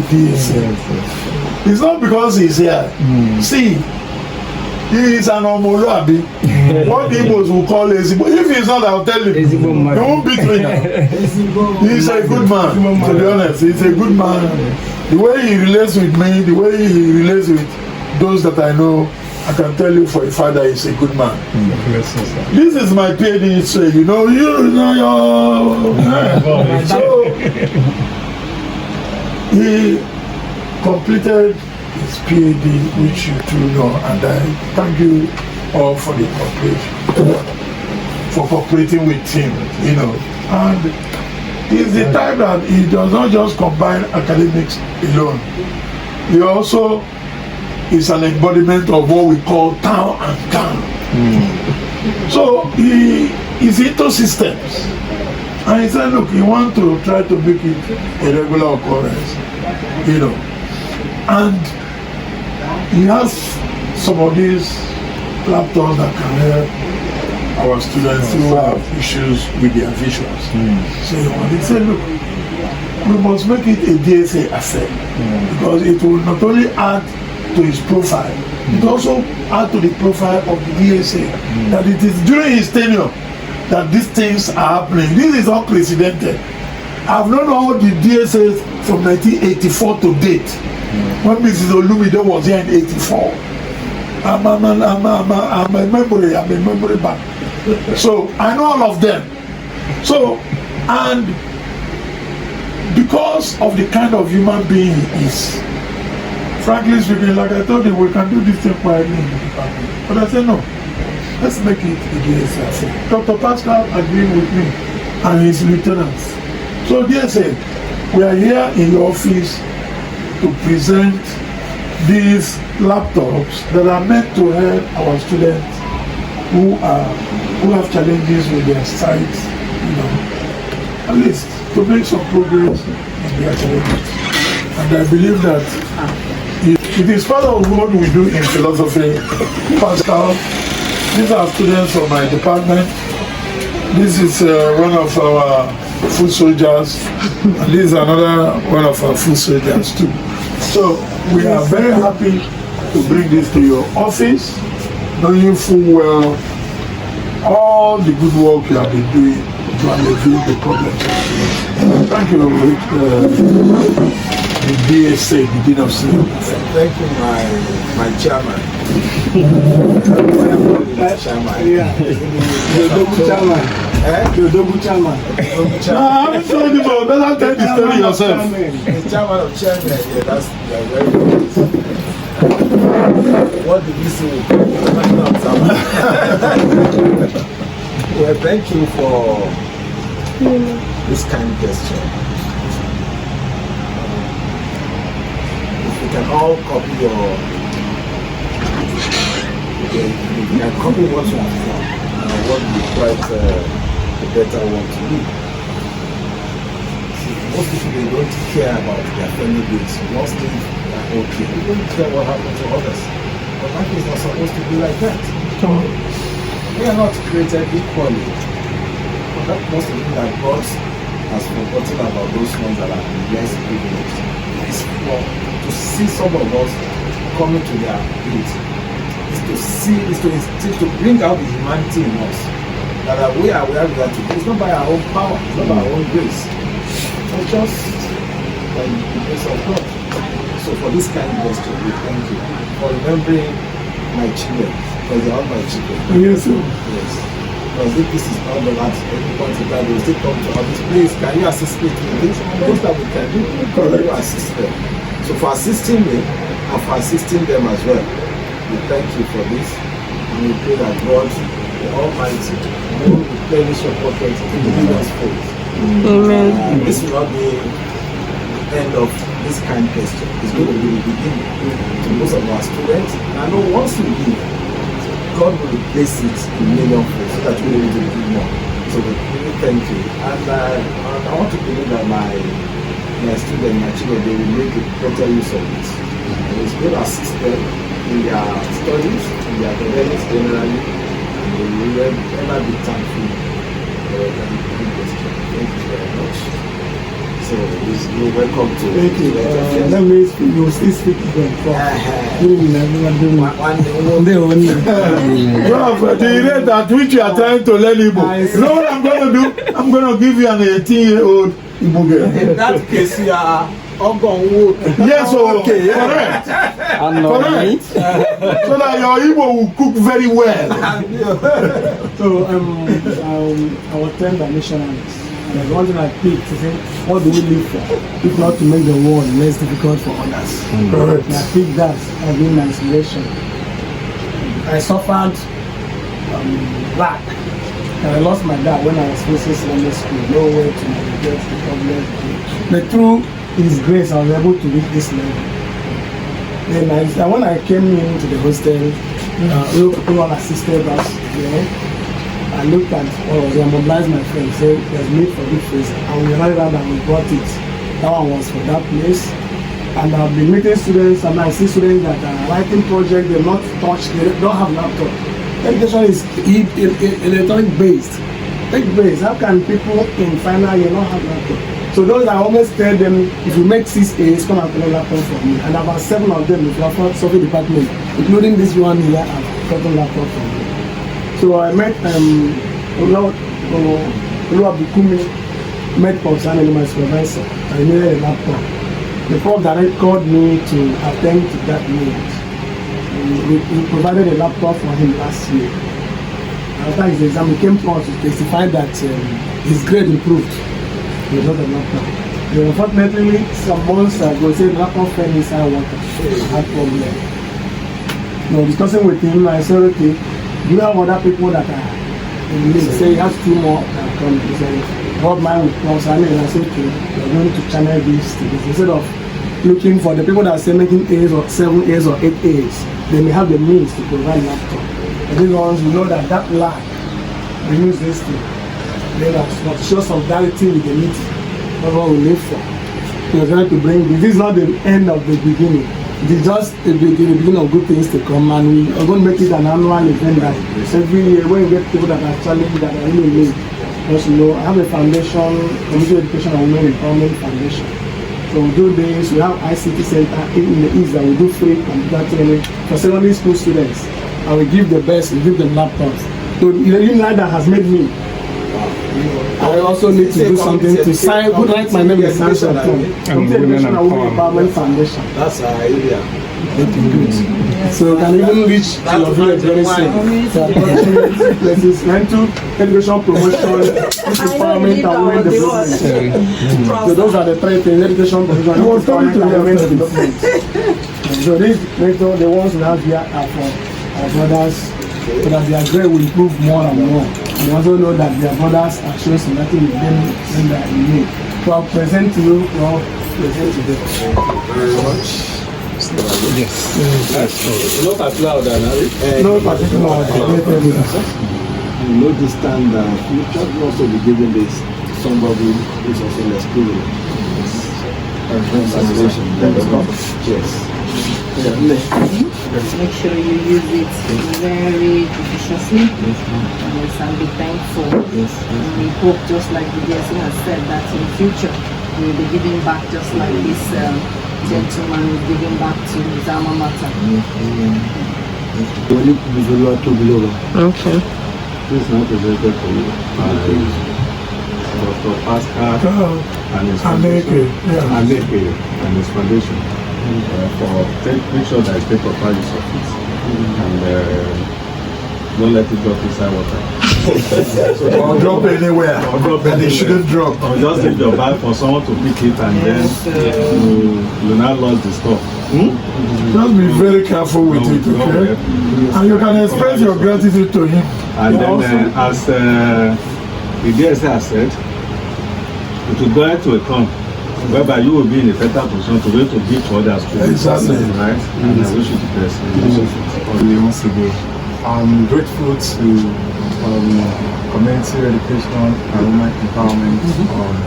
DSA. It's not because he's here. See, he is an Omoluabi. What the Igbos will call Ezigbo. If he's not, I'll tell you. He won't beat me now. He's a good man, to be honest. He's a good man. The way he relates with me, the way he relates with those that I know, I can tell you for a father, he's a good man. This is my PhD history, you know So, he completed his PhD, which you too know, and I thank you all for the cooperation, for cooperating with him, you know. And he's the type that he does not just combine academics alone. He also is an embodiment of what we call town and town. So he is into systems. And he said, look, you want to try to make it a regular occurrence, you know. And he has some of these laptops that can help our students who have issues with their visuals. So he said, look, we must make it a DSA affair because it will not only add to his profile, it also add to the profile of the DSA that it is during his tenure that these things are happening. This is unprecedented. I've known all the DSAs from 1984 to date. When Mrs. Olumide was here in 84. I'm a memory bank. So I know all of them. So, and because of the kind of human being he is, frankly speaking, like I told you, we can do this thing quietly in the department. But I said, no, let's make it a DSA. Dr. Paschal agreed with me and his lieutenants. So DSA, we are here in your office to present these laptops that are meant to help our students who have challenges with their sight, you know, at least to make some progress in their challenges. And I believe that it is part of what we do in philosophy. Paschal, these are students from my department. This is one of our foot soldiers, and this is another one of our foot soldiers too. So we are very happy to bring this to your office, knowing full well all the good work you have been doing to alleviate the problem. Thank you, the DSA, the Dean of Civil Affairs. Thank you, my chairman. Yeah. The double chairman. I haven't told you about better tell the story yourself. The chairman of chairman, yeah, that's very good. What did you say? Well, thank you for this kind gesture. If you can all copy you can copy what you have done and what you quite the better one to do. Most people, they don't care about their family base. Once they are okay, they don't care what happened to others. But life is not supposed to be like that. We are not created equally. But that must mean that God has forgotten about those ones that are less privileged. It's to see some of us coming to their age. Is to bring out the humanity in us. That we are where we are today. It's not by our own power, it's not by our own grace. It's just by the grace of God. So for this kind of gesture, we thank you for remembering my children, because they are all my children. Yes, sir. Yes. Because if this is not the last, at any point in time, they will still come to us. Please, can you assist me to this? Most that we can do, can you assist them? So for assisting me and for assisting them as well, we thank you for this. And we pray that God, the Almighty, will replenish your pocket in the leader's faith. Amen. This will not be the end of this kind of gesture. It's going to be the beginning to most of our students. And I know once we leave, God will replace it in millionfold so that we will do more. So we really thank you. And I want to believe that my students, my children, they will make a better use of it. And it's going to assist them in their studies, in their academics generally, and they will never be thankful for the good gesture. Thank you very much. So you're welcome to. Thank you. Let me speak. You still speak again. The rate at which you are trying to learn Igbo. You know what I'm going to do? I'm going to give you an 18-year-old Igbo girl. In that case, you are Ogonwo. Yes, okay, correct. Correct. So that your Igbo will cook very well. So I was trained by missionaries. There's one thing I picked to say, what do we live for? If not to make the world less difficult for others. Correct. And I picked that as being my inspiration. I suffered lack. And I lost my dad when I was facing Sunday school. Nowhere to navigate the problem. But through His grace, I was able to reach this level. Then when I came into the hostel, people assisted us. I looked at I mobilized my friends, said there's need for this place, and we ran around and we brought it. That one was for that place. And I've been meeting students, and I see students that are writing projects, they're not touched, they don't have laptop. Education is electronic based. How can people in final year not have laptop? So those I always tell them, if you make 6 A's, come and collect laptop from me. And about 7 of them, if you have software department, including this one here, I've gotten laptop from me. So I met Oluwabukumi, met Paschal my supervisor. I needed a laptop. The prof direct called me to attend to that need. We provided a laptop for him last year. After his exam, he came to us to testify that his grade improved because of the laptop. Unfortunately, some months ago, said the laptop fell inside water. I had problem. Discussing with him, I said, okay, do you have other people that are in need? He said he has 2 more that come. He said, what mine with Paschal? And I said, okay, we're going to channel this to this. Instead of looking for the people that are say making A's or 7 A's or 8 A's, they may have the means to provide laptop. And these ones, we know that lack, we use this thing. Then to show solidarity with the needy. That's what we live for. We are trying to bring this. This is not the end of the beginning. It is just the beginning of good things to come, and we are going to make it an annual event that every year when you get people that are challenged, that are really need. Because I have a foundation, Community Education and Women Empowerment Foundation. So we do this, we have ICT center in the East that we do free computer training for secondary school students. And we give the best, we give them laptops. So UNILAG has made me. I also need to do something to sign, write my name in the sanction too. Community Education and Women Empowerment Foundation. That's our area. So can even reach your village very soon. Places, mental education promotion, empowerment and women development. So those are the 3 things: education, promotion, empowerment and women development. So these the ones we have here are for our brothers, so that their grade will improve more and more. We also know that their brothers are showing something with them when they are in need. So I'll present to you, present to them. Thank you very much. Yes. No particular order, no particular order. In no distant future, we also be giving this to somebody who is also less privileged. Yes. Make sure you use it very judiciously and be thankful. And we hope, just like the DSC has said, that in future we will be giving back just like this gentleman is giving back to his alma mater. Okay. This is not presented for you by Dr. Paschal and his foundation, Anaeke and his foundation, make sure that I take proper use of it and don't let it drop inside water. Or drop anywhere. Or drop and it shouldn't drop. Or just leave your bag for someone to pick it and then you not lose the stuff. Just be very careful with it, okay? And you can express your gratitude to him. And then as the DSA has said, it will go to a turn whereby you will be in a better position to be able to give to others. Exactly. Right? And I wish you the best. Once again, I'm grateful to Community Education and Women Empowerment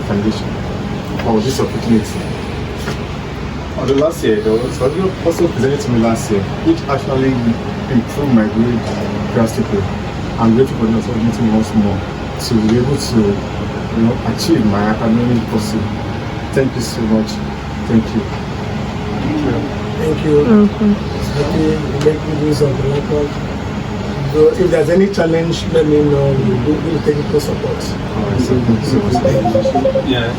Foundation for this opportunity. The last year, there was a person presented to me last year, which actually improved my grade drastically. I'm grateful for the opportunity once more to be able to achieve my academic pursuit. Thank you so much. Thank you. Thank you. Okay, we make good use of the record. So if there's any challenge, let me know. We'll technical support. Alright, so thank you so much. Yeah.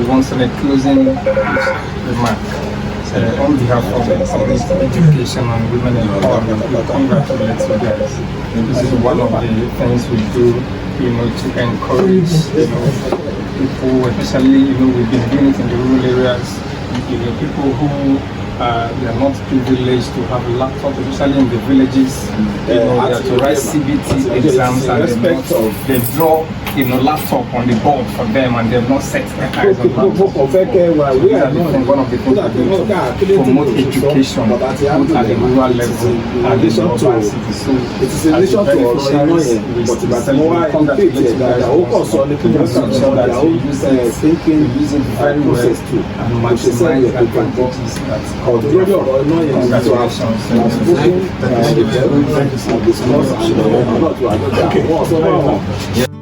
Once on a closing remark, on behalf of the Service Education and Women Empowerment, we congratulate you guys. This is one of the things we do, to encourage, people, especially, we've been doing it in the rural areas, people who they are not privileged to have a laptop, especially in the villages. They have to write CBT exams and they draw laptop on the board for them and they've not set their eyes on laptop. One of the things we do to promote education both at the rural level and the urban cities. So as the beneficiaries, we congratulate you guys on that you use it very well and maximize the advantages that come from congratulations. Thank you so much.